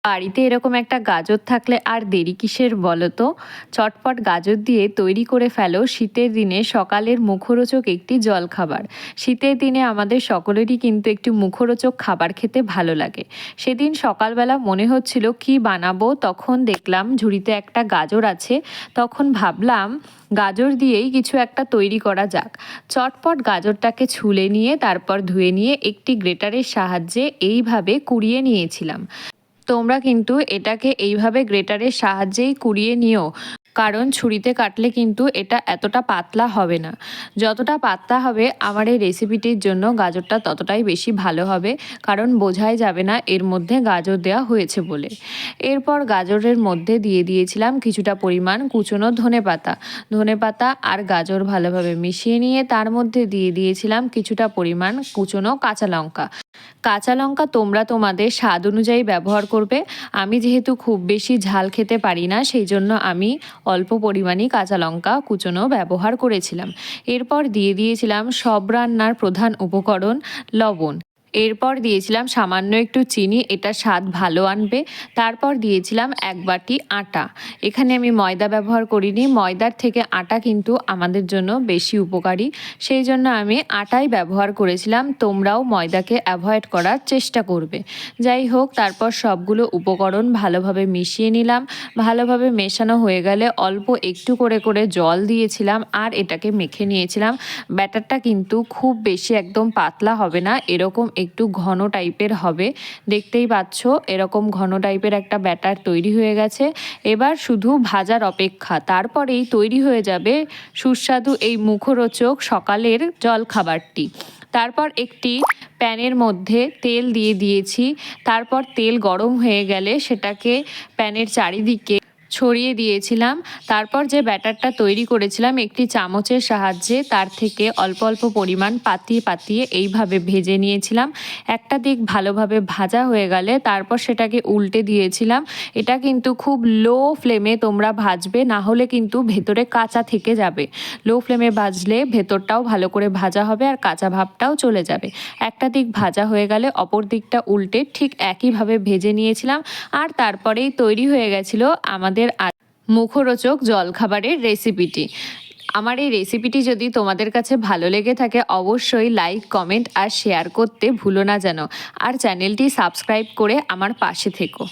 বাড়িতে এরকম একটা গাজর থাকলে আর দেরি কিসের বলো তো? চটপট গাজর দিয়ে তৈরি করে ফেলো শীতের দিনে সকালের মুখরোচক একটি জলখাবার। শীতের দিনে আমাদের সকলেরই কিন্তু একটু মুখরোচক খাবার খেতে ভালো লাগে। সেদিন সকালবেলা মনে হচ্ছিল কি বানাবো, তখন দেখলাম ঝুড়িতে একটা গাজর আছে। তখন ভাবলাম গাজর দিয়েই কিছু একটা তৈরি করা যাক। চটপট গাজরটাকে ছুলে নিয়ে তারপর ধুয়ে নিয়ে একটি গ্রেটারের সাহায্যে এইভাবে কুড়িয়ে নিয়েছিলাম। তোমরা কিন্তু এটাকে এইভাবে গ্রেটারের সাহায্যেই কুড়িয়ে নিও, কারণ ছুরিতে কাটলে কিন্তু এটা এতটা পাতলা হবে না। যতটা পাতলা হবে আমার এই রেসিপিটির জন্য গাজরটা ততটাই বেশি ভালো হবে, কারণ বোঝাই যাবে না এর মধ্যে গাজর দেওয়া হয়েছে বলে। এরপর গাজরের মধ্যে দিয়ে দিয়েছিলাম কিছুটা পরিমাণ কুচনো ধনেপাতা আর গাজর ভালোভাবে মিশিয়ে নিয়ে তার মধ্যে দিয়ে দিয়েছিলাম কিছুটা পরিমাণ কুচনো কাঁচা লঙ্কা তোমরা তোমাদের স্বাদ অনুযায়ী ব্যবহার করবে। আমি যেহেতু খুব বেশি ঝাল খেতে পারি না, সেই জন্য আমি অল্প পরিমাণে কাঁচা লঙ্কা কুচনো ব্যবহার করেছিলাম। এরপর দিয়ে দিয়েছিলাম সব রান্নার প্রধান উপকরণ, লবণ। এরপর দিয়েছিলাম সামান্য একটু চিনি, এটা স্বাদ ভালো আনবে। তারপর দিয়েছিলাম 1 বাটি আটা। এখানে আমি ময়দা ব্যবহার করিনি, ময়দার থেকে আটা কিন্তু আমাদের জন্য বেশি উপকারী, সেই জন্য আমি আটাই ব্যবহার করেছিলাম। তোমরাও ময়দাকে অ্যাভয়েড করার চেষ্টা করবে। যাই হোক, তারপর সবগুলো উপকরণ ভালোভাবে মিশিয়ে নিলাম। ভালোভাবে মেশানো হয়ে গেলে অল্প একটু করে করে জল দিয়েছিলাম আর এটাকে মেখে নিয়েছিলাম। ব্যাটারটা কিন্তু খুব বেশি একদম পাতলা হবে না, এরকম একটু ঘন টাইপের হবে। দেখতেই পাচ্ছ এরকম ঘন টাইপের একটা ব্যাটার তৈরি হয়ে গেছে। এবার শুধু ভাজার অপেক্ষা, তারপরেই তৈরি হয়ে যাবে সুস্বাদু এই মুখরোচক সকালের জলখাবারটি। তারপর একটি প্যানের মধ্যে তেল দিয়ে দিয়েছি। তারপর তেল গরম হয়ে গেলে সেটাকে প্যানের চারিদিকে ছড়িয়ে দিয়েছিলাম। তারপর যে ব্যাটারটা তৈরি করেছিলাম একটি চামচের সাহায্যে তার থেকে অল্প অল্প পরিমাণ পাতিয়ে পাতিয়ে এইভাবে ভেজে নিয়েছিলাম। একটা দিক ভালোভাবে ভাজা হয়ে গেলে তারপর সেটাকে উল্টে দিয়েছিলাম। এটা কিন্তু খুব লো ফ্লেমে তোমরা ভাজবে, না হলে কিন্তু ভেতরে কাঁচা থেকে যাবে। লো ফ্লেমে ভাজলে ভেতরটাও ভালো করে ভাজা হবে আর কাঁচা ভাবটাও চলে যাবে। একটা দিক ভাজা হয়ে গেলে অপর দিকটা উল্টে ঠিক একইভাবে ভেজে নিয়েছিলাম। আর তারপরেই তৈরি হয়ে গেছিল আমাদের মুখরোচক জলখাবারের রেসিপিটি। আমার এই রেসিপিটি যদি তোমাদের কাছে ভালো লেগে থাকে অবশ্যই লাইক, কমেন্ট আর শেয়ার করতে ভুলো না যেন। আর চ্যানেলটি সাবস্ক্রাইব করে আমার পাশে থেকো।